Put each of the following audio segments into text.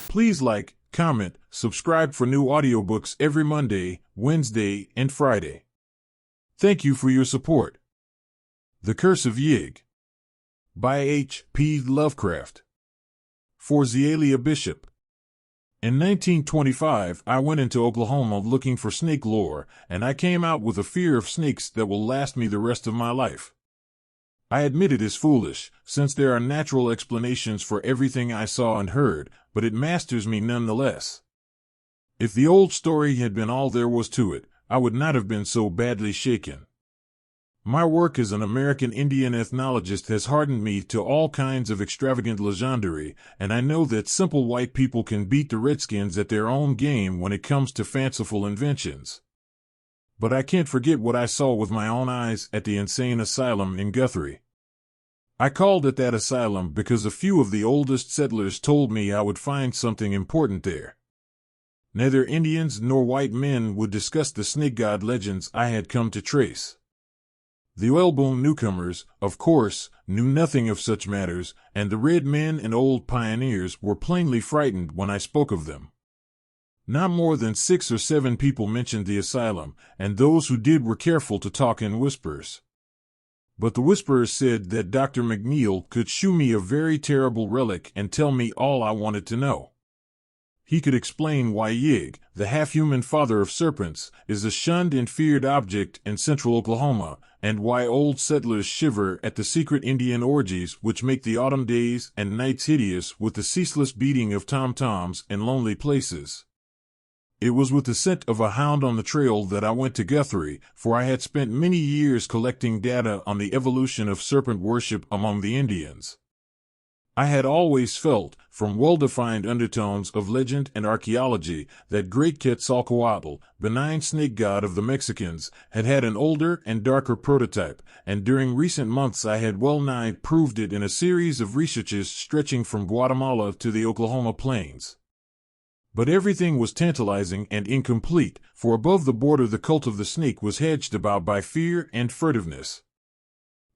Please like, comment, subscribe for new audiobooks every Monday, Wednesday, and Friday. Thank you for your support. The Curse of Yig by H.P. Lovecraft. For Zealia Bishop. In 1925, I went into Oklahoma looking for snake lore, and I came out with a fear of snakes that will last me the rest of my life. I admit it is foolish, since there are natural explanations for everything I saw and heard, but it masters me nonetheless. If the old story had been all there was to it, I would not have been so badly shaken. My work as an American Indian ethnologist has hardened me to all kinds of extravagant legendary, and I know that simple white people can beat the Redskins at their own game when it comes to fanciful inventions. But I can't forget what I saw with my own eyes at the insane asylum in Guthrie. I called it that asylum because a few of the oldest settlers told me I would find something important there. Neither Indians nor white men would discuss the snake god legends I had come to trace. The oil-born newcomers, of course, knew nothing of such matters, and the red men and old pioneers were plainly frightened when I spoke of them. Not more than 6 or 7 people mentioned the asylum, and those who did were careful to talk in whispers. But the whisperers said that Dr. McNeil could shew me a very terrible relic and tell me all I wanted to know. He could explain why Yig, the half-human father of serpents, is a shunned and feared object in central Oklahoma, and why old settlers shiver at the secret Indian orgies which make the autumn days and nights hideous with the ceaseless beating of tom-toms in lonely places. It was with the scent of a hound on the trail that I went to Guthrie, for I had spent many years collecting data on the evolution of serpent worship among the Indians. I had always felt, from well-defined undertones of legend and archaeology, that great Quetzalcoatl, benign snake god of the Mexicans, had had an older and darker prototype, and during recent months I had well-nigh proved it in a series of researches stretching from Guatemala to the Oklahoma plains. But everything was tantalizing and incomplete, for above the border the cult of the snake was hedged about by fear and furtiveness.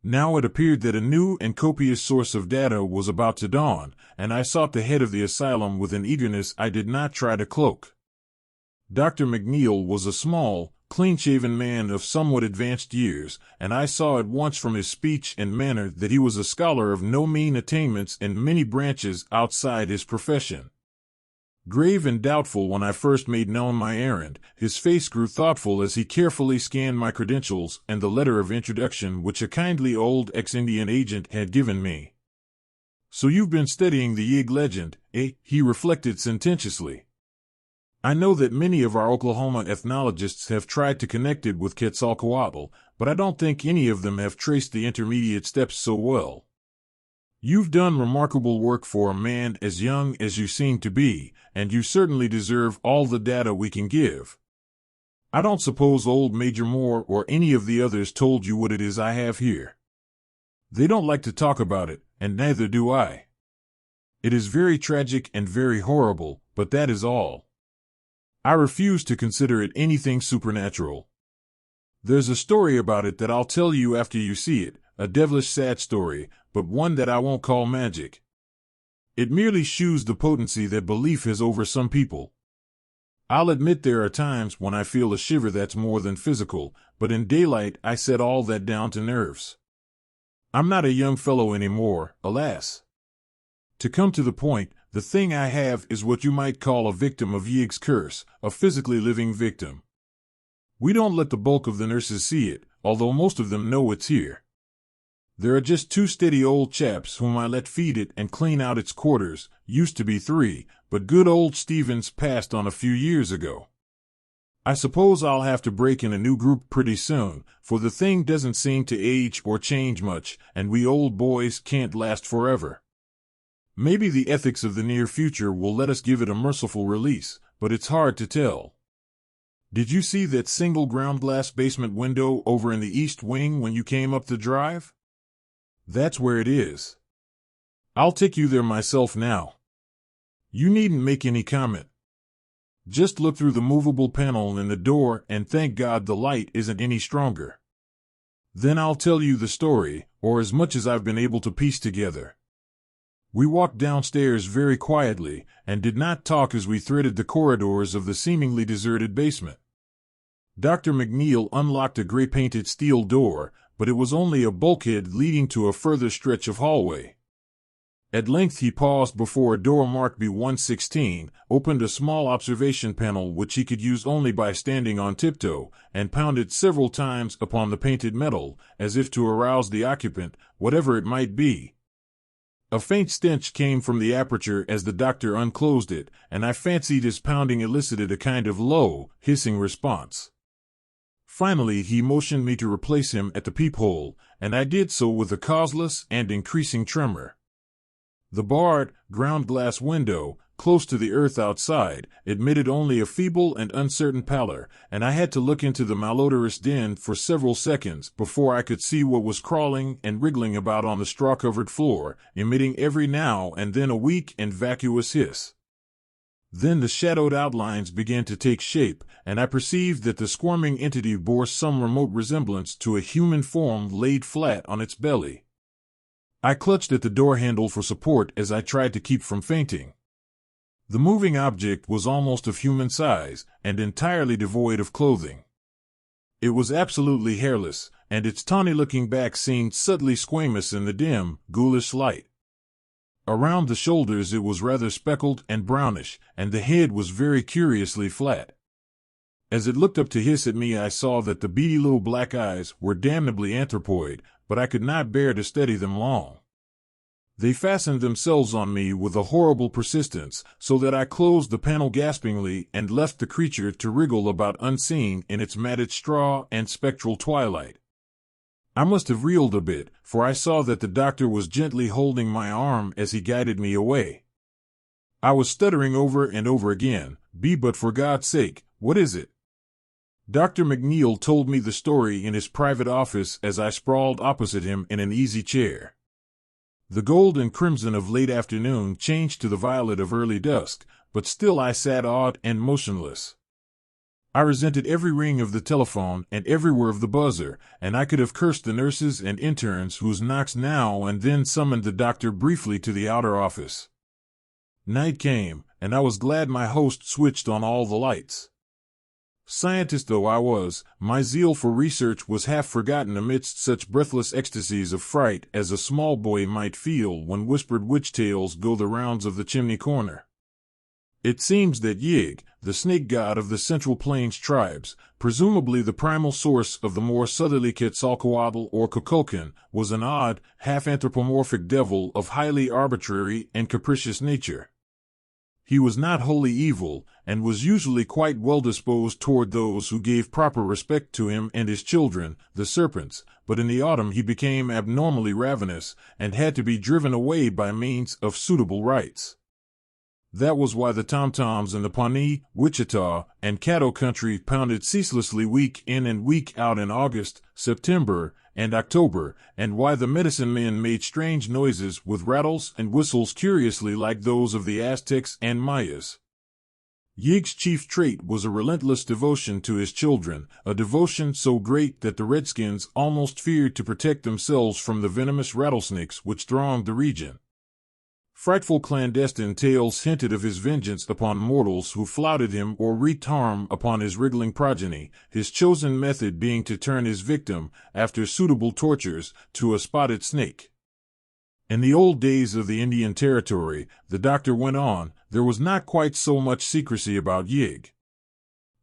Now it appeared that a new and copious source of data was about to dawn, and I sought the head of the asylum with an eagerness I did not try to cloak. Dr. McNeil was a small, clean-shaven man of somewhat advanced years, and I saw at once from his speech and manner that he was a scholar of no mean attainments in many branches outside his profession. Grave and doubtful when I first made known my errand, his face grew thoughtful as he carefully scanned my credentials and the letter of introduction which a kindly old ex-Indian agent had given me. "So you've been studying the Yig legend, eh?" he reflected sententiously. "I know that many of our Oklahoma ethnologists have tried to connect it with Quetzalcoatl, but I don't think any of them have traced the intermediate steps so well. You've done remarkable work for a man as young as you seem to be, and you certainly deserve all the data we can give. I don't suppose old Major Moore or any of the others told you what it is I have here. They don't like to talk about it, and neither do I. It is very tragic and very horrible, but that is all. I refuse to consider it anything supernatural. There's a story about it that I'll tell you after you see it, a devilish sad story, but one that I won't call magic. It merely shews the potency that belief has over some people. I'll admit there are times when I feel a shiver that's more than physical, but in daylight I set all that down to nerves. I'm not a young fellow anymore, alas. To come to the point, the thing I have is what you might call a victim of Yig's curse, a physically living victim. We don't let the bulk of the nurses see it, although most of them know it's here. There are just 2 steady old chaps whom I let feed it and clean out its quarters, used to be 3, but good old Stevens passed on a few years ago. I suppose I'll have to break in a new group pretty soon, for the thing doesn't seem to age or change much, and we old boys can't last forever. Maybe the ethics of the near future will let us give it a merciful release, but it's hard to tell. Did you see that single ground glass basement window over in the east wing when you came up the drive? That's where it is. I'll take you there myself now. You needn't make any comment. Just look through the movable panel in the door and thank God the light isn't any stronger. Then I'll tell you the story, or as much as I've been able to piece together. We walked downstairs very quietly and did not talk as we threaded the corridors of the seemingly deserted basement. Dr. McNeil unlocked a gray-painted steel door, but it was only a bulkhead leading to a further stretch of hallway. At length he paused before a door marked B116, opened a small observation panel which he could use only by standing on tiptoe, and pounded several times upon the painted metal, as if to arouse the occupant, whatever it might be. A faint stench came from the aperture as the doctor unclosed it, and I fancied his pounding elicited a kind of low, hissing response. Finally he motioned me to replace him at the peephole, and I did so with a causeless and increasing tremor. The barred, ground-glass window, close to the earth outside, admitted only a feeble and uncertain pallor, and I had to look into the malodorous den for several seconds before I could see what was crawling and wriggling about on the straw-covered floor, emitting every now and then a weak and vacuous hiss. Then the shadowed outlines began to take shape, and I perceived that the squirming entity bore some remote resemblance to a human form laid flat on its belly. I clutched at the door handle for support as I tried to keep from fainting. The moving object was almost of human size, and entirely devoid of clothing. It was absolutely hairless, and its tawny-looking back seemed subtly squamous in the dim, ghoulish light. Around the shoulders it was rather speckled and brownish, and the head was very curiously flat. As it looked up to hiss at me I saw that the beady little black eyes were damnably anthropoid, but I could not bear to steady them long. They fastened themselves on me with a horrible persistence, so that I closed the panel gaspingly and left the creature to wriggle about unseen in its matted straw and spectral twilight. I must have reeled a bit, for I saw that the doctor was gently holding my arm as he guided me away. I was stuttering over and over again, but for God's sake, what is it?" Dr. McNeil told me the story in his private office as I sprawled opposite him in an easy chair. The gold and crimson of late afternoon changed to the violet of early dusk, but still I sat awed and motionless. I resented every ring of the telephone and every whir of the buzzer, and I could have cursed the nurses and interns whose knocks now and then summoned the doctor briefly to the outer office. Night came, and I was glad my host switched on all the lights. Scientist though I was, my zeal for research was half forgotten amidst such breathless ecstasies of fright as a small boy might feel when whispered witch tales go the rounds of the chimney corner. It seems that Yig, the snake god of the Central Plains tribes, presumably the primal source of the more southerly Quetzalcoatl or Kukulkan, was an odd, half-anthropomorphic devil of highly arbitrary and capricious nature. He was not wholly evil, and was usually quite well disposed toward those who gave proper respect to him and his children, the serpents, but in the autumn he became abnormally ravenous, and had to be driven away by means of suitable rites. That was why the tom-toms in the Pawnee, Wichita, and Caddo country pounded ceaselessly week in and week out in August, September, and October, and why the medicine men made strange noises with rattles and whistles curiously like those of the Aztecs and Mayas. Yig's chief trait was a relentless devotion to his children, a devotion so great that the Redskins almost feared to protect themselves from the venomous rattlesnakes which thronged the region. Frightful clandestine tales hinted of his vengeance upon mortals who flouted him or wreaked harm upon his wriggling progeny, his chosen method being to turn his victim, after suitable tortures, to a spotted snake. In the old days of the Indian Territory, the doctor went on, there was not quite so much secrecy about Yig.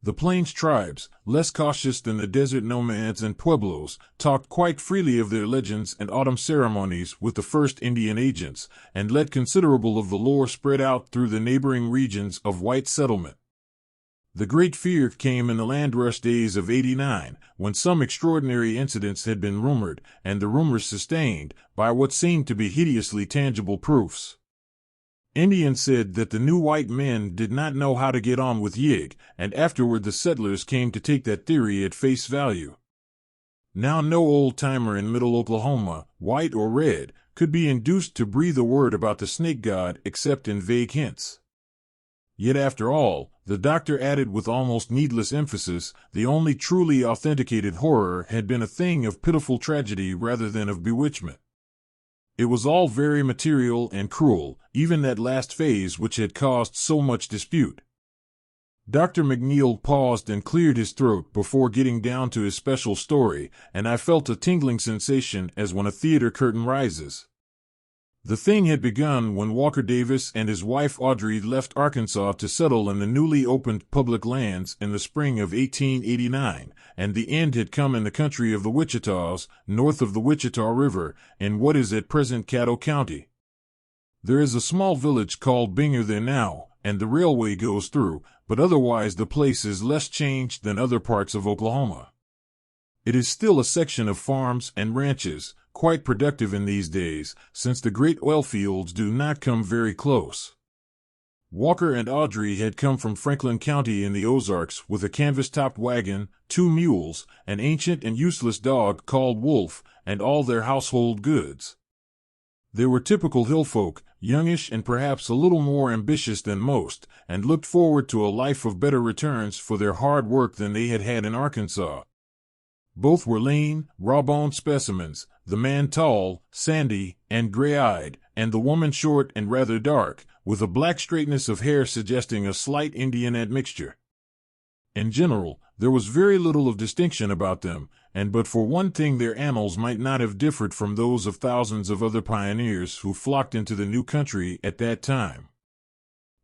The Plains tribes, less cautious than the desert nomads and pueblos, talked quite freely of their legends and autumn ceremonies with the first Indian agents, and let considerable of the lore spread out through the neighboring regions of white settlement. The great fear came in the land rush days of '89, when some extraordinary incidents had been rumored, and the rumors sustained, by what seemed to be hideously tangible proofs. Indians said that the new white men did not know how to get on with Yig, and afterward the settlers came to take that theory at face value. Now no old-timer in middle Oklahoma, white or red, could be induced to breathe a word about the snake god except in vague hints. Yet after all, the doctor added with almost needless emphasis, the only truly authenticated horror had been a thing of pitiful tragedy rather than of bewitchment. It was all very material and cruel, even that last phase which had caused so much dispute. Dr. McNeil paused and cleared his throat before getting down to his special story, and I felt a tingling sensation as when a theater curtain rises. The thing had begun when Walker Davis and his wife Audrey left Arkansas to settle in the newly opened public lands in the spring of 1889, and the end had come in the country of the Wichitas, north of the Wichita River, in what is at present Caddo County. There is a small village called Binger there now, and the railway goes through, but otherwise the place is less changed than other parts of Oklahoma. It is still a section of farms and ranches, quite productive in these days, since the great oil fields do not come very close. Walker and Audrey had come from Franklin County in the Ozarks with a canvas-topped wagon, 2 mules, an ancient and useless dog called Wolf, and all their household goods. They were typical hill folk, youngish and perhaps a little more ambitious than most, and looked forward to a life of better returns for their hard work than they had had in Arkansas. Both were lean, raw-boned specimens, the man tall, sandy, and gray-eyed, and the woman short and rather dark, with a black straightness of hair suggesting a slight Indian admixture. In general, there was very little of distinction about them, and but for one thing their annals might not have differed from those of thousands of other pioneers who flocked into the new country at that time.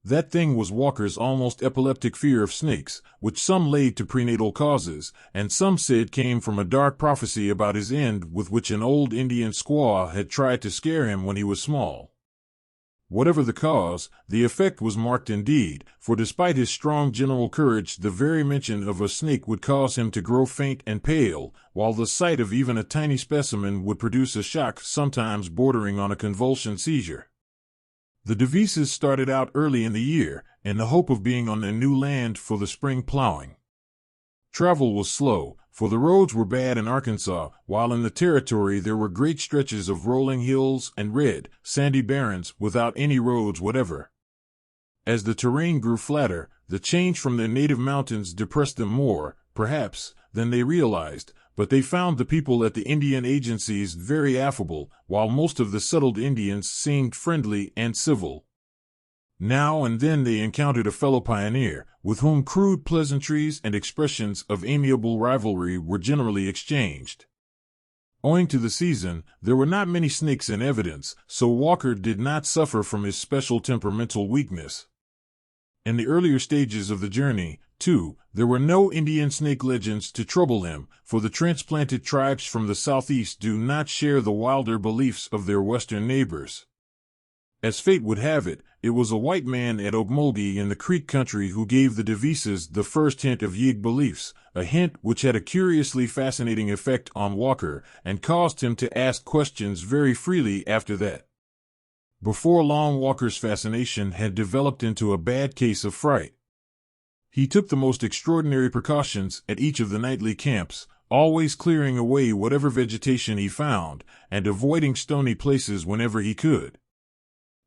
That thing was Walker's almost epileptic fear of snakes, which some laid to prenatal causes, and some said came from a dark prophecy about his end with which an old Indian squaw had tried to scare him when he was small. Whatever the cause, the effect was marked indeed, for despite his strong general courage, the very mention of a snake would cause him to grow faint and pale, while the sight of even a tiny specimen would produce a shock sometimes bordering on a convulsion seizure. The Devises started out early in the year, in the hope of being on their new land for the spring plowing. Travel was slow, for the roads were bad in Arkansas, while in the territory there were great stretches of rolling hills and red, sandy barrens without any roads whatever. As the terrain grew flatter, the change from their native mountains depressed them more, perhaps, than they realized, but they found the people at the Indian agencies very affable, while most of the settled Indians seemed friendly and civil. Now and then they encountered a fellow pioneer, with whom crude pleasantries and expressions of amiable rivalry were generally exchanged. Owing to the season, there were not many snakes in evidence, so Walker did not suffer from his special temperamental weakness. In the earlier stages of the journey, too, there were no Indian snake legends to trouble him, for the transplanted tribes from the southeast do not share the wilder beliefs of their western neighbors. As fate would have it, it was a white man at Okmulgee in the Creek country who gave the Devises the first hint of Yig beliefs, a hint which had a curiously fascinating effect on Walker and caused him to ask questions very freely after that. Before long, Walker's fascination had developed into a bad case of fright. He took the most extraordinary precautions at each of the nightly camps, always clearing away whatever vegetation he found, and avoiding stony places whenever he could.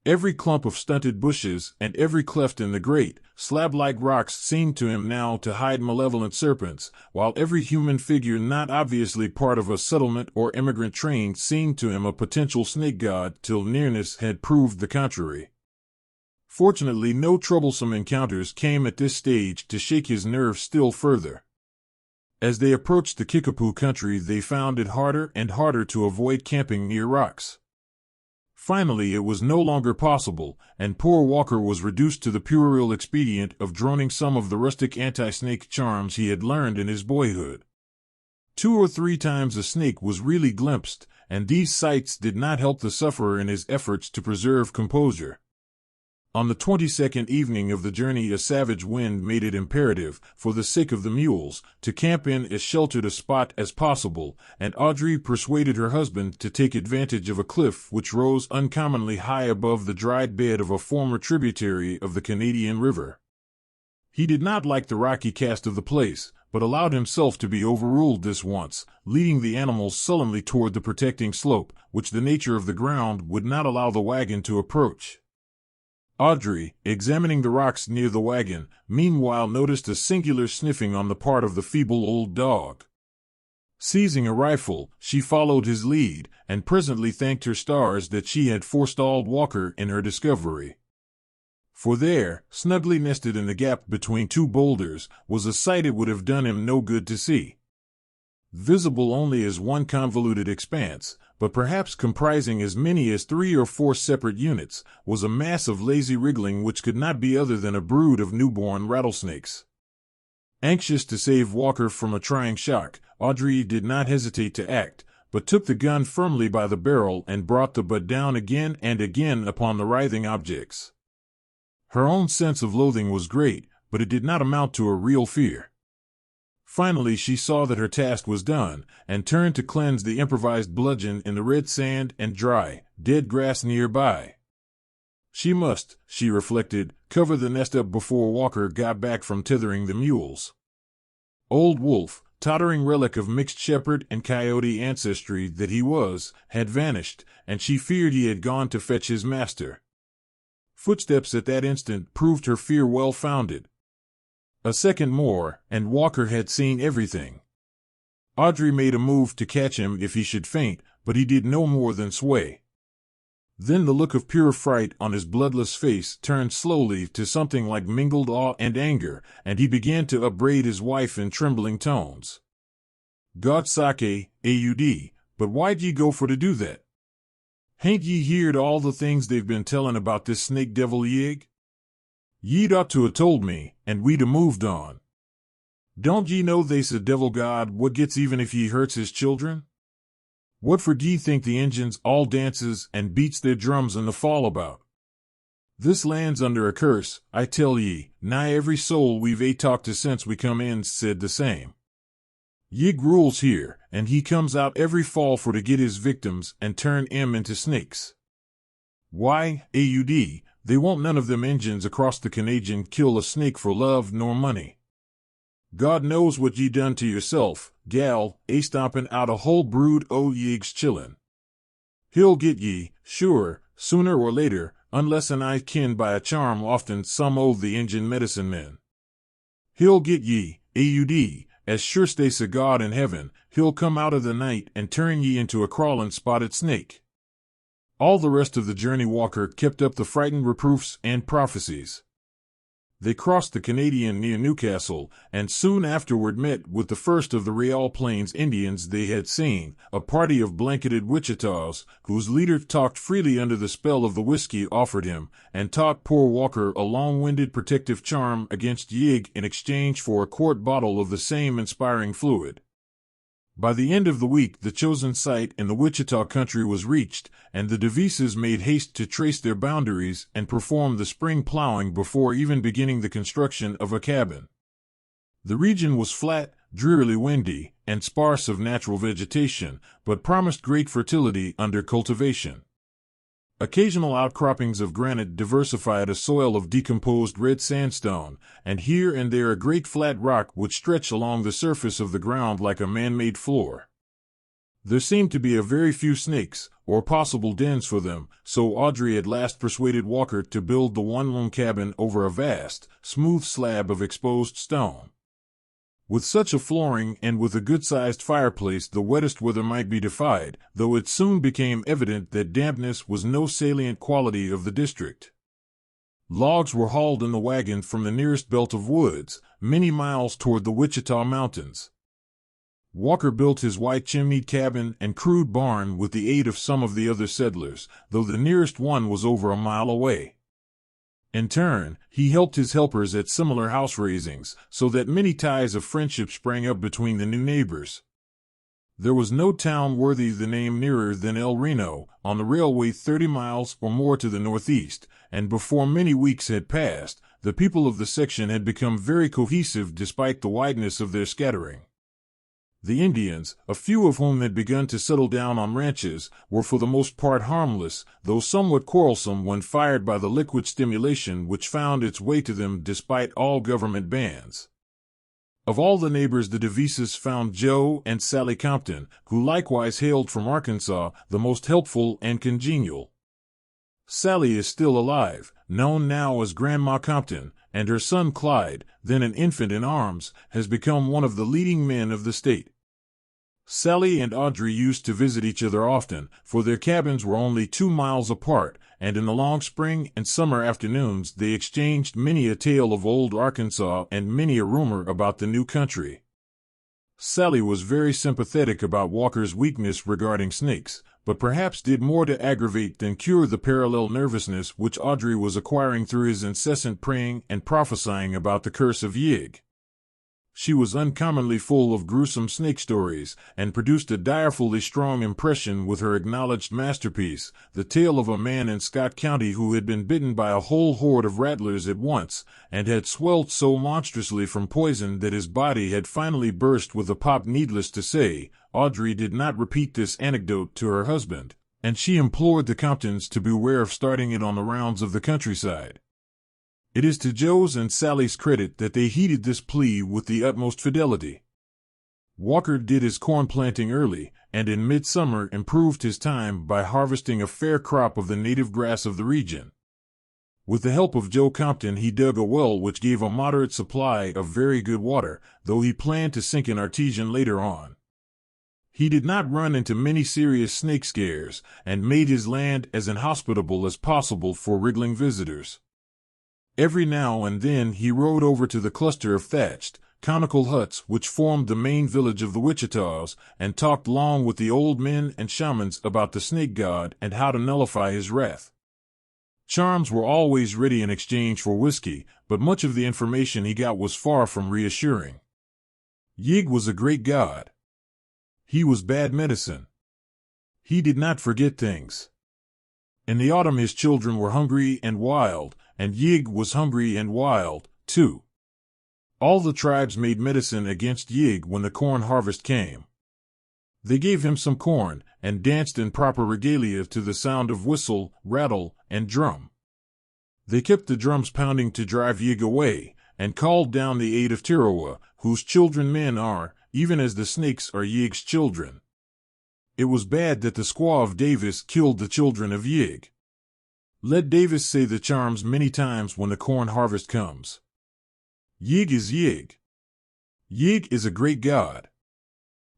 Every clump of stunted bushes and every cleft in the great, slab-like rocks seemed to him now to hide malevolent serpents, while every human figure not obviously part of a settlement or immigrant train seemed to him a potential snake god till nearness had proved the contrary. Fortunately, no troublesome encounters came at this stage to shake his nerves still further. As they approached the Kickapoo country, they found it harder and harder to avoid camping near rocks. Finally, it was no longer possible, and poor Walker was reduced to the puerile expedient of droning some of the rustic anti-snake charms he had learned in his boyhood. 2 or 3 times a snake was really glimpsed, and these sights did not help the sufferer in his efforts to preserve composure. On the 22nd evening of the journey, a savage wind made it imperative, for the sake of the mules, to camp in as sheltered a spot as possible, and Audrey persuaded her husband to take advantage of a cliff which rose uncommonly high above the dried bed of a former tributary of the Canadian River. He did not like the rocky cast of the place, but allowed himself to be overruled this once, leading the animals sullenly toward the protecting slope, which the nature of the ground would not allow the wagon to approach. Audrey, examining the rocks near the wagon, meanwhile noticed a singular sniffing on the part of the feeble old dog. Seizing a rifle, she followed his lead, and presently thanked her stars that she had forestalled Walker in her discovery. For there, snugly nested in the gap between two boulders, was a sight it would have done him no good to see. Visible only as one convoluted expanse, but perhaps comprising as many as 3 or 4 separate units, was a mass of lazy wriggling which could not be other than a brood of newborn rattlesnakes. Anxious to save Walker from a trying shock, Audrey did not hesitate to act, but took the gun firmly by the barrel and brought the butt down again and again upon the writhing objects. Her own sense of loathing was great, but it did not amount to a real fear. Finally she saw that her task was done, and turned to cleanse the improvised bludgeon in the red sand and dry, dead grass nearby. She must, she reflected, cover the nest up before Walker got back from tethering the mules. Old Wolf, tottering relic of mixed shepherd and coyote ancestry that he was, had vanished, and she feared he had gone to fetch his master. Footsteps at that instant proved her fear well-founded. A second more, and Walker had seen everything. Audrey made a move to catch him if he should faint, but he did no more than sway. Then the look of pure fright on his bloodless face turned slowly to something like mingled awe and anger, and he began to upbraid his wife in trembling tones. "God sake, Aud, but why'd ye go for to do that? Hain't ye heerd all the things they've been tellin' about this snake devil Yig? Ye'd ought to 'a' told me, and we'd 'a' moved on. Don't ye know they's a devil god what gets even if ye hurts his children? What for d'ye think the Injuns all dances and beats their drums in the fall about? This land's under a curse, I tell ye, nigh every soul we've talked to since we come in said the same. Yig rules here, and he comes out every fall for to get his victims and turn 'em into snakes. Why, Aud, they won't none of them Injuns across the Canadian kill a snake for love nor money. God knows what ye done to yourself, gal, stompin' out a whole brood o' Yig's chillin'. He'll get ye, sure, sooner or later, unless an I kin by a charm often some o' the Injun medicine men. He'll get ye, Aud, as sure stays a God in heaven, he'll come out of the night and turn ye into a crawlin' spotted snake." All the rest of the journey Walker kept up the frightened reproofs and prophecies. They crossed the Canadian near Newcastle, and soon afterward met with the first of the Real Plains Indians they had seen, a party of blanketed Wichitas, whose leader talked freely under the spell of the whiskey offered him, and taught poor Walker a long-winded protective charm against Yig in exchange for a quart bottle of the same inspiring fluid. By the end of the week the chosen site in the Wichita country was reached, and the Devises made haste to trace their boundaries and perform the spring plowing before even beginning the construction of a cabin. The region was flat, drearily windy, and sparse of natural vegetation, but promised great fertility under cultivation. Occasional outcroppings of granite diversified a soil of decomposed red sandstone, and here and there a great flat rock would stretch along the surface of the ground like a man-made floor. There seemed to be a very few snakes, or possible dens for them, so Audrey at last persuaded Walker to build the one lone cabin over a vast, smooth slab of exposed stone. With such a flooring and with a good-sized fireplace the wettest weather might be defied, though it soon became evident that dampness was no salient quality of the district. Logs were hauled in the wagon from the nearest belt of woods, many miles toward the Wichita Mountains. Walker built his white-chimneyed cabin and crude barn with the aid of some of the other settlers, though the nearest one was over a mile away. In turn, he helped his helpers at similar house raisings, so that many ties of friendship sprang up between the new neighbors. There was no town worthy the name nearer than El Reno, on the railway 30 miles or more to the northeast, and before many weeks had passed, the people of the section had become very cohesive despite the wideness of their scattering. The Indians, a few of whom had begun to settle down on ranches, were for the most part harmless, though somewhat quarrelsome when fired by the liquid stimulation which found its way to them despite all government bans. Of all the neighbors the Devises found Joe and Sally Compton, who likewise hailed from Arkansas, the most helpful and congenial. Sally is still alive, known now as Grandma Compton, and her son Clyde, then an infant in arms, has become one of the leading men of the state. Sally and Audrey used to visit each other often, for their cabins were only 2 miles apart, and in the long spring and summer afternoons they exchanged many a tale of old Arkansas and many a rumor about the new country. Sally was very sympathetic about Walker's weakness regarding snakes, but perhaps did more to aggravate than cure the parallel nervousness which Audrey was acquiring through his incessant praying and prophesying about the curse of Yig. She was uncommonly full of gruesome snake stories, and produced a direfully strong impression with her acknowledged masterpiece, the tale of a man in Scott County who had been bitten by a whole horde of rattlers at once, and had swelled so monstrously from poison that his body had finally burst with a pop. Needless to say, Audrey did not repeat this anecdote to her husband, and she implored the Comptons to beware of starting it on the rounds of the countryside. It is to Joe's and Sally's credit that they heeded this plea with the utmost fidelity. Walker did his corn planting early, and in midsummer improved his time by harvesting a fair crop of the native grass of the region. With the help of Joe Compton he dug a well which gave a moderate supply of very good water, though he planned to sink an artesian later on. He did not run into many serious snake scares, and made his land as inhospitable as possible for wriggling visitors. Every now and then he rode over to the cluster of thatched, conical huts which formed the main village of the Wichitas, and talked long with the old men and shamans about the snake god and how to nullify his wrath. Charms were always ready in exchange for whiskey, but much of the information he got was far from reassuring. Yig was a great god. He was bad medicine. He did not forget things. In the autumn his children were hungry and wild, and Yig was hungry and wild, too. All the tribes made medicine against Yig when the corn harvest came. They gave him some corn, and danced in proper regalia to the sound of whistle, rattle, and drum. They kept the drums pounding to drive Yig away, and called down the aid of Tirawa, whose children men are, even as the snakes are Yig's children. It was bad that the squaw of Davis killed the children of Yig. Let Davis say the charms many times when the corn harvest comes. Yig is Yig. Yig is a great god.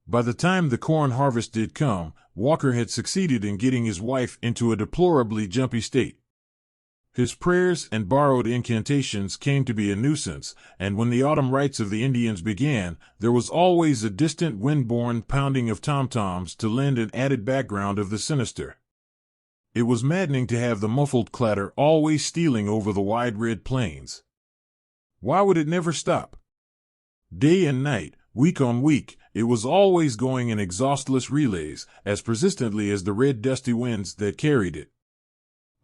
By the time the corn harvest did come, Walker had succeeded in getting his wife into a deplorably jumpy state. His prayers and borrowed incantations came to be a nuisance, and when the autumn rites of the Indians began, there was always a distant wind-borne pounding of tom-toms to lend an added background of the sinister. It was maddening to have the muffled clatter always stealing over the wide red plains. Why would it never stop? Day and night, week on week, it was always going in exhaustless relays, as persistently as the red dusty winds that carried it.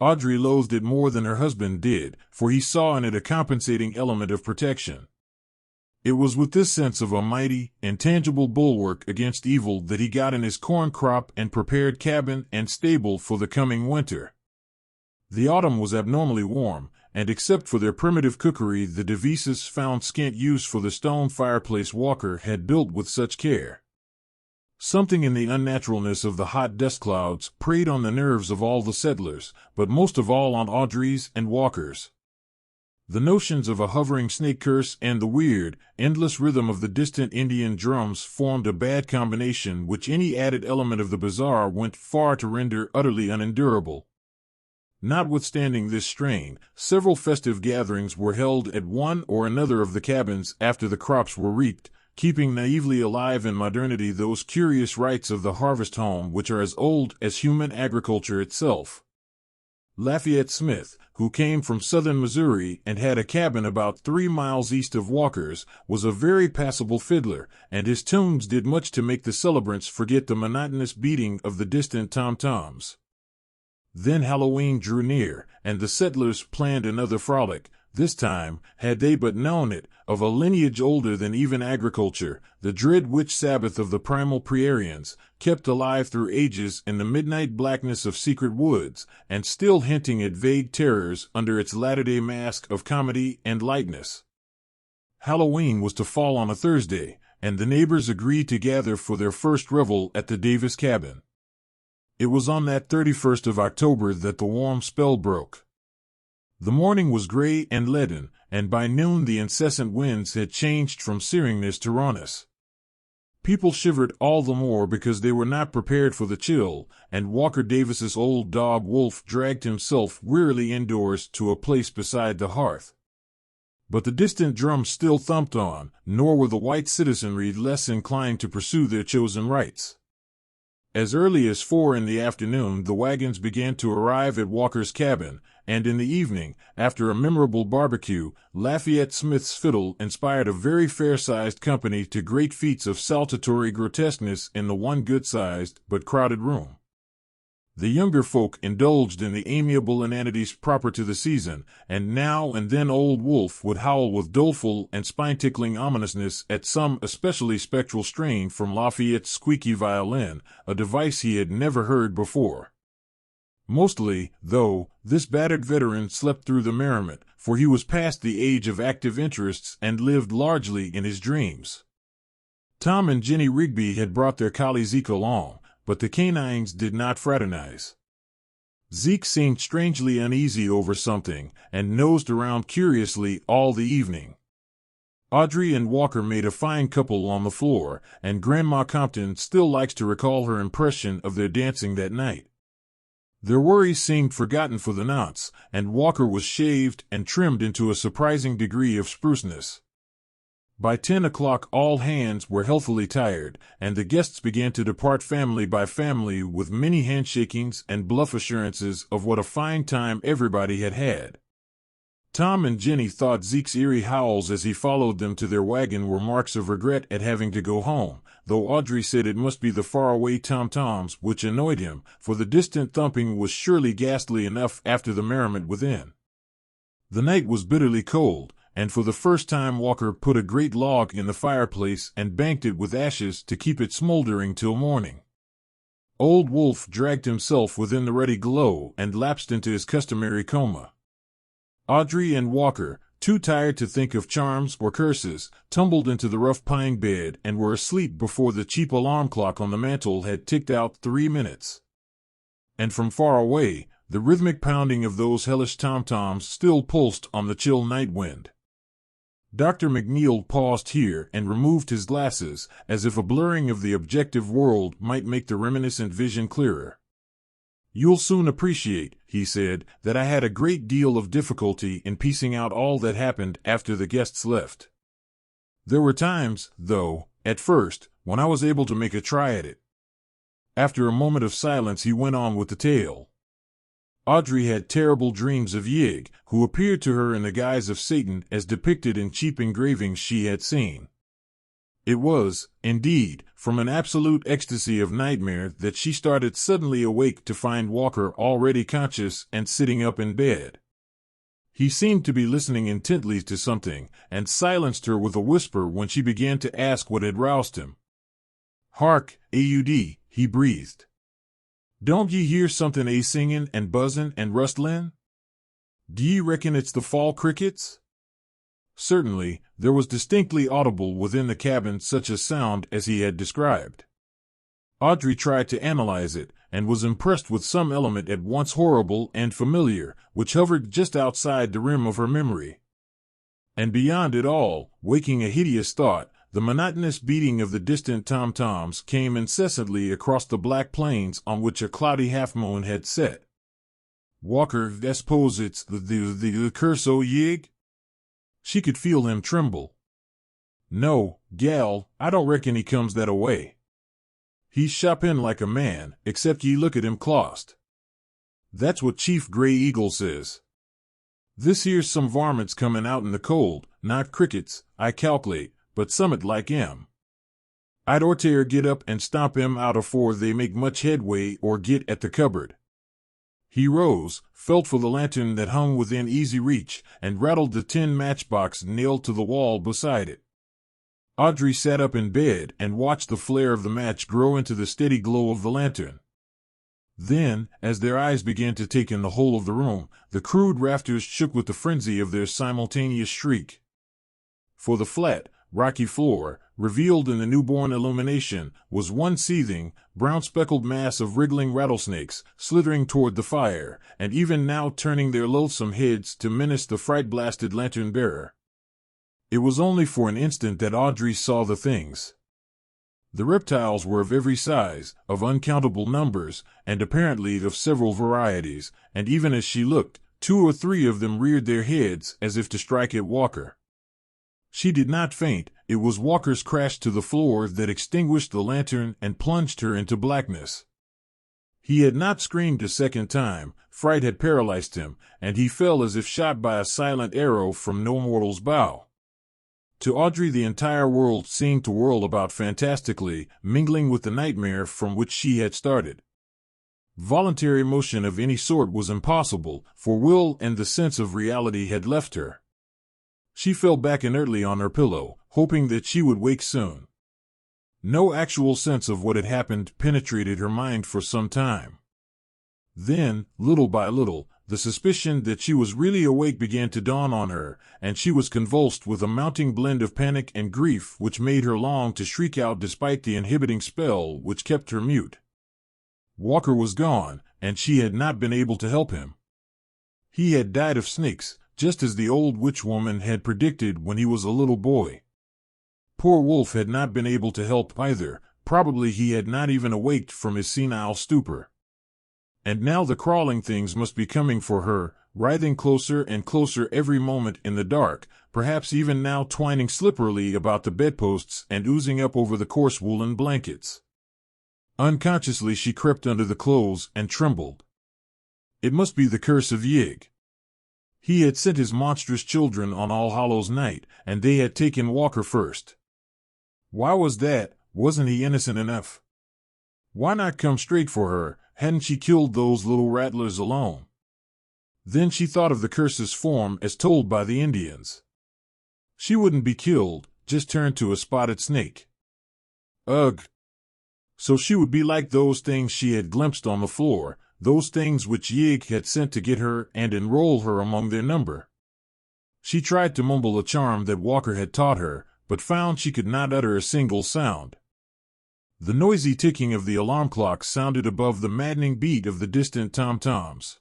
Audrey loathed it more than her husband did, for he saw in it a compensating element of protection. It was with this sense of a mighty, intangible bulwark against evil that he got in his corn crop and prepared cabin and stable for the coming winter. The autumn was abnormally warm, and except for their primitive cookery the Devises found scant use for the stone fireplace Walker had built with such care. Something in the unnaturalness of the hot dust clouds preyed on the nerves of all the settlers, but most of all on Audrey's and Walker's. The notions of a hovering snake curse and the weird, endless rhythm of the distant Indian drums formed a bad combination which any added element of the bizarre went far to render utterly unendurable. Notwithstanding this strain, several festive gatherings were held at one or another of the cabins after the crops were reaped, keeping naively alive in modernity those curious rites of the harvest home which are as old as human agriculture itself. Lafayette Smith, who came from southern Missouri and had a cabin about 3 miles east of Walker's, was a very passable fiddler, and his tunes did much to make the celebrants forget the monotonous beating of the distant tom-toms. Then Halloween drew near, and the settlers planned another frolic, this time, had they but known it, of a lineage older than even agriculture, the dread witch Sabbath of the primal Prairians, kept alive through ages in the midnight blackness of secret woods, and still hinting at vague terrors under its latter-day mask of comedy and lightness. Halloween was to fall on a Thursday, and the neighbors agreed to gather for their first revel at the Davis cabin. It was on that 31st of October that the warm spell broke. The morning was gray and leaden, and by noon the incessant winds had changed from searingness to rawness. People shivered all the more because they were not prepared for the chill, and Walker Davis's old dog Wolf dragged himself wearily indoors to a place beside the hearth. But the distant drums still thumped on, nor were the white citizenry less inclined to pursue their chosen rights. As early as 4 in the afternoon, the wagons began to arrive at Walker's cabin, and in the evening, after a memorable barbecue, Lafayette Smith's fiddle inspired a very fair-sized company to great feats of saltatory grotesqueness in the one good-sized but crowded room. The younger folk indulged in the amiable inanities proper to the season, and now and then old Wolf would howl with doleful and spine-tickling ominousness at some especially spectral strain from Lafayette's squeaky violin, a device he had never heard before. Mostly, though, this battered veteran slept through the merriment, for he was past the age of active interests and lived largely in his dreams. Tom and Jenny Rigby had brought their collie Zeke along, but the canines did not fraternize. Zeke seemed strangely uneasy over something, and nosed around curiously all the evening. Audrey and Walker made a fine couple on the floor, and Grandma Compton still likes to recall her impression of their dancing that night. Their worries seemed forgotten for the nonce, and Walker was shaved and trimmed into a surprising degree of spruceness. By 10 o'clock all hands were healthily tired, and the guests began to depart family by family with many handshakings and bluff assurances of what a fine time everybody had had. Tom and Jenny thought Zeke's eerie howls as he followed them to their wagon were marks of regret at having to go home, though Audrey said it must be the faraway tom-toms which annoyed him, for the distant thumping was surely ghastly enough after the merriment within. The night was bitterly cold, and for the first time Walker put a great log in the fireplace and banked it with ashes to keep it smoldering till morning. Old Wolf dragged himself within the ruddy glow and lapsed into his customary coma. Audrey and Walker, too tired to think of charms or curses, tumbled into the rough pine bed and were asleep before the cheap alarm clock on the mantel had ticked out 3 minutes. And from far away, the rhythmic pounding of those hellish tom-toms still pulsed on the chill night wind. Dr. McNeil paused here and removed his glasses, as if a blurring of the objective world might make the reminiscent vision clearer. "You'll soon appreciate," he said, "that I had a great deal of difficulty in piecing out all that happened after the guests left. There were times, though, at first, when I was able to make a try at it." After a moment of silence he went on with the tale. Audrey had terrible dreams of Yig, who appeared to her in the guise of Satan as depicted in cheap engravings she had seen. It was, indeed, from an absolute ecstasy of nightmare that she started suddenly awake to find Walker already conscious and sitting up in bed. He seemed to be listening intently to something, and silenced her with a whisper when she began to ask what had roused him. "Hark, Aud," he breathed. "Don't ye hear something a-singin' and buzzin' and rustlin'? D'ye reckon it's the fall crickets?" Certainly, there was distinctly audible within the cabin such a sound as he had described. Audrey tried to analyze it, and was impressed with some element at once horrible and familiar, which hovered just outside the rim of her memory. And beyond it all, waking a hideous thought, the monotonous beating of the distant tom-toms came incessantly across the black plains on which a cloudy half-moon had set. "Walker, I suppose it's the curse o' Yig?" She could feel him tremble. "No, gal, I don't reckon he comes that-a-way. He's shoppin' like a man, except ye look at him clost. That's what Chief Gray Eagle says. This here's some varmints comin' out in the cold, not crickets, I calc'late, but summat like 'em. I'd orter get up and stomp 'em out afore they make much headway or get at the cupboard." He rose, felt for the lantern that hung within easy reach, and rattled the tin matchbox nailed to the wall beside it. Audrey sat up in bed and watched the flare of the match grow into the steady glow of the lantern. Then, as their eyes began to take in the whole of the room, the crude rafters shook with the frenzy of their simultaneous shriek. For the flat, rocky floor, revealed in the newborn illumination, was one seething, brown-speckled mass of wriggling rattlesnakes, slithering toward the fire, and even now turning their loathsome heads to menace the fright-blasted lantern-bearer. It was only for an instant that Audrey saw the things. The reptiles were of every size, of uncountable numbers, and apparently of several varieties, and even as she looked, 2 or 3 of them reared their heads as if to strike at Walker. She did not faint. It was Walker's crash to the floor that extinguished the lantern and plunged her into blackness. He had not screamed a second time. Fright had paralyzed him, and he fell as if shot by a silent arrow from no mortal's bow. To Audrey the entire world seemed to whirl about fantastically, mingling with the nightmare from which she had started. Voluntary motion of any sort was impossible, for will and the sense of reality had left her. She fell back inertly on her pillow, hoping that she would wake soon. No actual sense of what had happened penetrated her mind for some time. Then, little by little, the suspicion that she was really awake began to dawn on her, and she was convulsed with a mounting blend of panic and grief which made her long to shriek out despite the inhibiting spell which kept her mute. Walker was gone, and she had not been able to help him. He had died of snakes, just as the old witch woman had predicted when he was a little boy. Poor Wolf had not been able to help either. Probably he had not even awaked from his senile stupor. And now the crawling things must be coming for her, writhing closer and closer every moment in the dark, perhaps even now twining slipperily about the bedposts and oozing up over the coarse woolen blankets. Unconsciously she crept under the clothes and trembled. It must be the curse of Yig. He had sent his monstrous children on All Hallows Night, and they had taken Walker first. Why was that? Wasn't he innocent enough? Why not come straight for her? Hadn't she killed those little rattlers alone? Then she thought of the curse's form as told by the Indians. She wouldn't be killed, just turned to a spotted snake. Ugh! So she would be like those things she had glimpsed on the floor, those things which Yig had sent to get her and enroll her among their number. She tried to mumble a charm that Walker had taught her, but found she could not utter a single sound. The noisy ticking of the alarm clock sounded above the maddening beat of the distant tom-toms.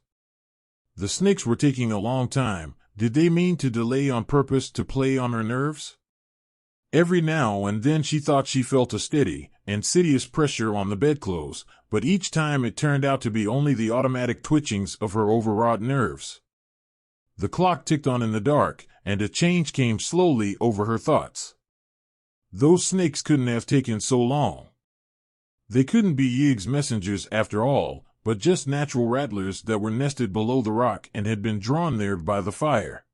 The snakes were taking a long time. Did they mean to delay on purpose to play on her nerves? Every now and then she thought she felt a steady, insidious pressure on the bedclothes, but each time it turned out to be only the automatic twitchings of her overwrought nerves. The clock ticked on in the dark, and a change came slowly over her thoughts. Those snakes couldn't have taken so long. They couldn't be Yig's messengers after all, but just natural rattlers that were nested below the rock and had been drawn there by the fire.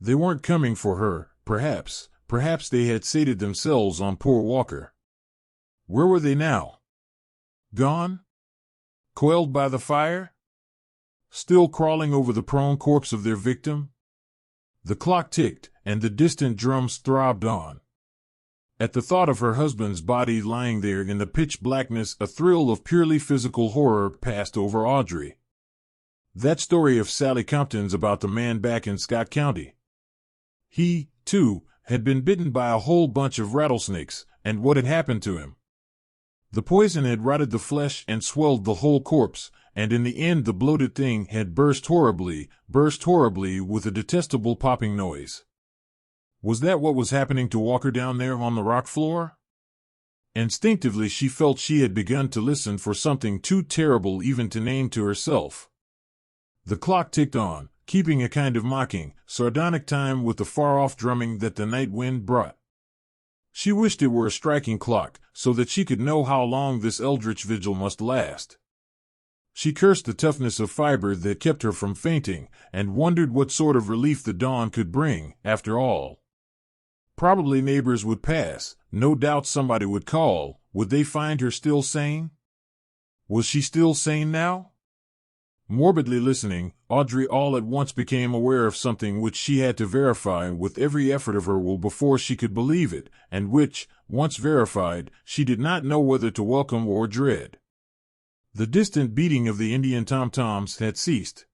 They weren't coming for her, perhaps. Perhaps they had sated themselves on poor Walker. Where were they now? Gone? Quelled by the fire? Still crawling over the prone corpse of their victim? The clock ticked, and the distant drums throbbed on. At the thought of her husband's body lying there in the pitch blackness, a thrill of purely physical horror passed over Audrey. That story of Sally Compton's about the man back in Scott County. He, too, had been bitten by a whole bunch of rattlesnakes, and what had happened to him? The poison had rotted the flesh and swelled the whole corpse, and in the end the bloated thing had burst horribly with a detestable popping noise. Was that what was happening to Walker down there on the rock floor? Instinctively she felt she had begun to listen for something too terrible even to name to herself. The clock ticked on, keeping a kind of mocking, sardonic time with the far-off drumming that the night wind brought. She wished it were a striking clock, so that she could know how long this eldritch vigil must last. She cursed the toughness of fiber that kept her from fainting, and wondered what sort of relief the dawn could bring, after all. Probably neighbors would pass, no doubt somebody would call. Would they find her still sane? Was she still sane now? Morbidly listening, Audrey all at once became aware of something which she had to verify with every effort of her will before she could believe it, and which, once verified, she did not know whether to welcome or dread. The distant beating of the Indian tom-toms had ceased.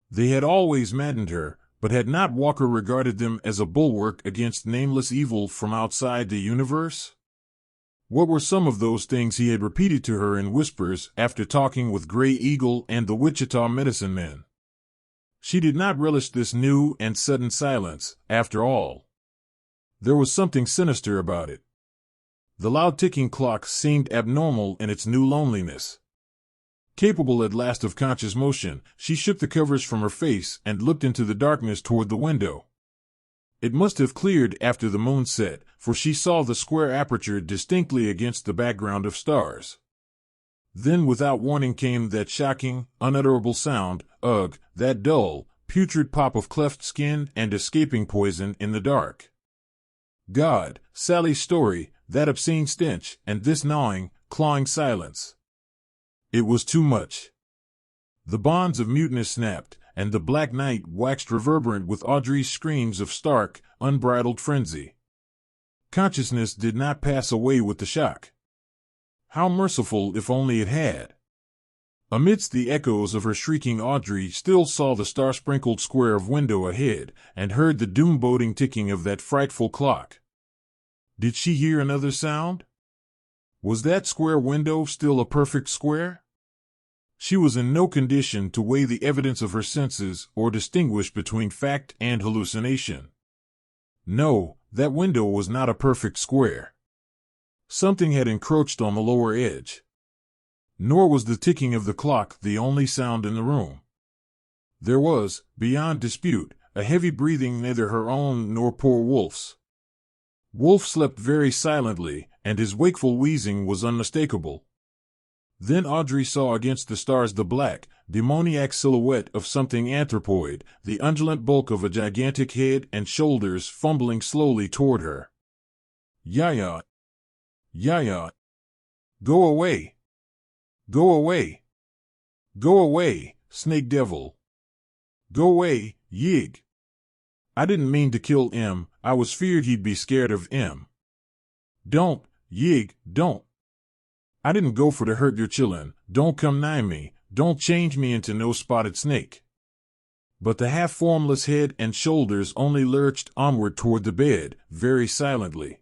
They had always maddened her, but had not Walker regarded them as a bulwark against nameless evil from outside the universe? What were some of those things he had repeated to her in whispers after talking with Gray Eagle and the Wichita medicine men? She did not relish this new and sudden silence, after all. There was something sinister about it. The loud ticking clock seemed abnormal in its new loneliness. Capable at last of conscious motion, she shook the covers from her face and looked into the darkness toward the window. It must have cleared after the moon set, for she saw the square aperture distinctly against the background of stars. Then without warning came that shocking, unutterable sound, ugh, that dull, putrid pop of cleft skin and escaping poison in the dark. God, Sally's story, that obscene stench, and this gnawing, clawing silence. It was too much. The bonds of muteness snapped, and the black night waxed reverberant with Audrey's screams of stark, unbridled frenzy. Consciousness did not pass away with the shock. How merciful if only it had. Amidst the echoes of her shrieking, Audrey still saw the star-sprinkled square of window ahead, and heard the doom-boding ticking of that frightful clock. Did she hear another sound? Was that square window still a perfect square? She was in no condition to weigh the evidence of her senses or distinguish between fact and hallucination. No, that window was not a perfect square. Something had encroached on the lower edge. Nor was the ticking of the clock the only sound in the room. There was, beyond dispute, a heavy breathing, neither her own nor poor Wolf's. Wolf slept very silently, and his wakeful wheezing was unmistakable. Then Audrey saw against the stars the black, demoniac silhouette of something anthropoid, the undulant bulk of a gigantic head and shoulders fumbling slowly toward her. Yaya! Yaya! Go away! Go away! Go away, snake devil! Go away, Yig! I didn't mean to kill M, I was feared he'd be scared of M. Don't, Yig, don't! I didn't go for to hurt your chillin', don't come nigh me, don't change me into no spotted snake. But the half-formless head and shoulders only lurched onward toward the bed, very silently.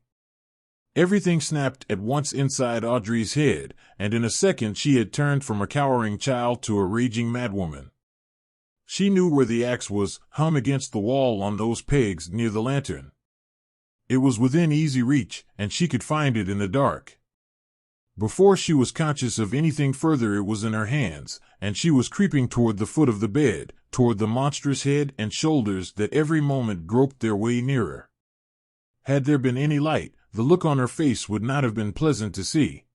Everything snapped at once inside Audrey's head, and in a second she had turned from a cowering child to a raging madwoman. She knew where the axe was, hung against the wall on those pegs near the lantern. It was within easy reach, and she could find it in the dark. Before she was conscious of anything further, it was in her hands, and she was creeping toward the foot of the bed, toward the monstrous head and shoulders that every moment groped their way nearer. Had there been any light, the look on her face would not have been pleasant to see.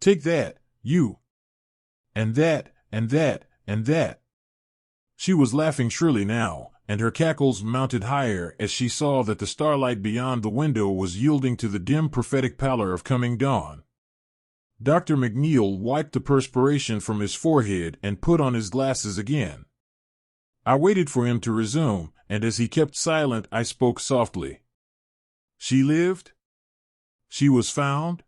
Take that, you! And that, and that, and that! She was laughing shrilly now, and her cackles mounted higher as she saw that the starlight beyond the window was yielding to the dim prophetic pallor of coming dawn. Dr. McNeil wiped the perspiration from his forehead and put on his glasses again. I waited for him to resume, and as he kept silent I spoke softly. She lived? She was found?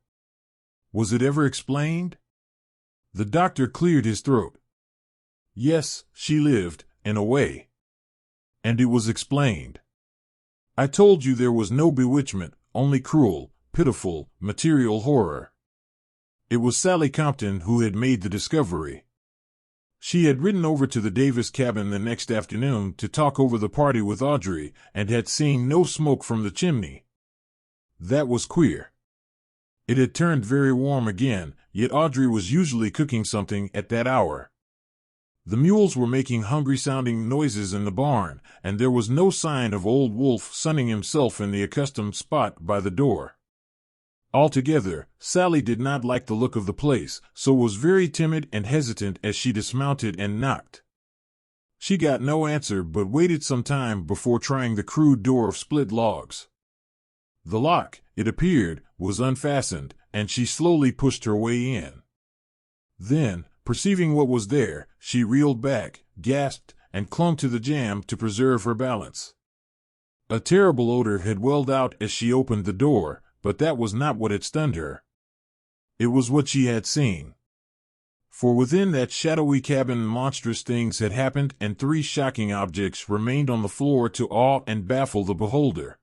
Was it ever explained? The doctor cleared his throat. Yes, she lived, in a way. And it was explained. I told you there was no bewitchment, only cruel, pitiful, material horror. It was Sally Compton who had made the discovery. She had ridden over to the Davis cabin the next afternoon to talk over the party with Audrey, and had seen no smoke from the chimney. That was queer. It had turned very warm again, yet Audrey was usually cooking something at that hour. The mules were making hungry-sounding noises in the barn, and there was no sign of old Wolf sunning himself in the accustomed spot by the door. Altogether, Sally did not like the look of the place, so was very timid and hesitant as she dismounted and knocked. She got no answer but waited some time before trying the crude door of split logs. The lock, it appeared, was unfastened, and she slowly pushed her way in. Then, perceiving what was there, she reeled back, gasped, and clung to the jamb to preserve her balance. A terrible odor had welled out as she opened the door, but that was not what had stunned her. It was what she had seen. For within that shadowy cabin monstrous things had happened, and 3 shocking objects remained on the floor to awe and baffle the beholder.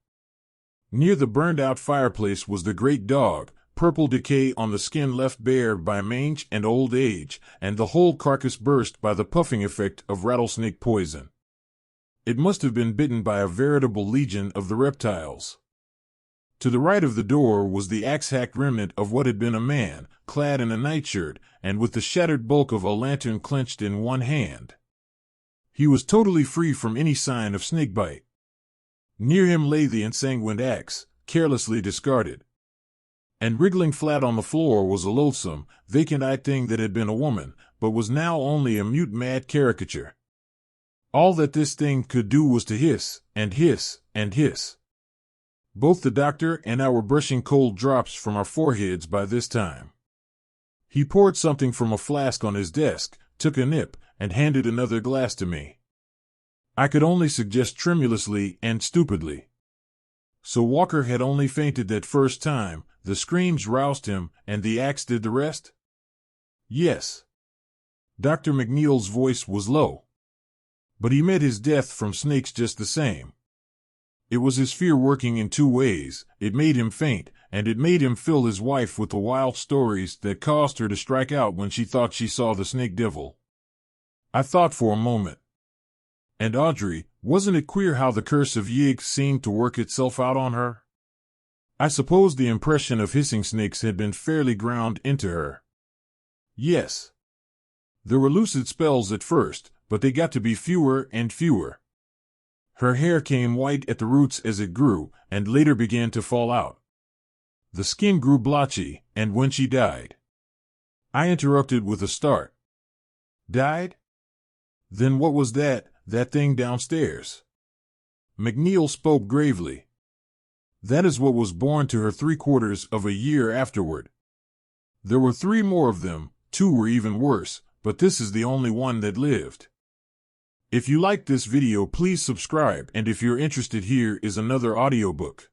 Near the burned-out fireplace was the great dog, purple decay on the skin left bare by mange and old age, and the whole carcass burst by the puffing effect of rattlesnake poison. It must have been bitten by a veritable legion of the reptiles. To the right of the door was the axe-hacked remnant of what had been a man, clad in a nightshirt, and with the shattered bulk of a lantern clenched in one hand. He was totally free from any sign of snakebite. Near him lay the ensanguined axe, carelessly discarded. And wriggling flat on the floor was a loathsome, vacant-eyed thing that had been a woman, but was now only a mute mad caricature. All that this thing could do was to hiss, and hiss, and hiss. Both the doctor and I were brushing cold drops from our foreheads by this time. He poured something from a flask on his desk, took a nip, and handed another glass to me. I could only suggest tremulously and stupidly. So Walker had only fainted that first time, the screams roused him, and the axe did the rest? Yes. Dr. McNeil's voice was low. But he met his death from snakes just the same. It was his fear working in two ways. It made him faint, and it made him fill his wife with the wild stories that caused her to strike out when she thought she saw the snake devil. I thought for a moment. And Audrey, wasn't it queer how the curse of Yig seemed to work itself out on her? I suppose the impression of hissing snakes had been fairly ground into her. Yes. There were lucid spells at first, but they got to be fewer and fewer. Her hair came white at the roots as it grew, and later began to fall out. The skin grew blotchy, and when she died. I interrupted with a start. Died? Then what was that thing downstairs? McNeil spoke gravely. That is what was born to her 3/4 of a year afterward. There were 3 more of them, 2 were even worse, but this is the only one that lived. If you liked this video, please subscribe, and if you're interested, here is another audiobook.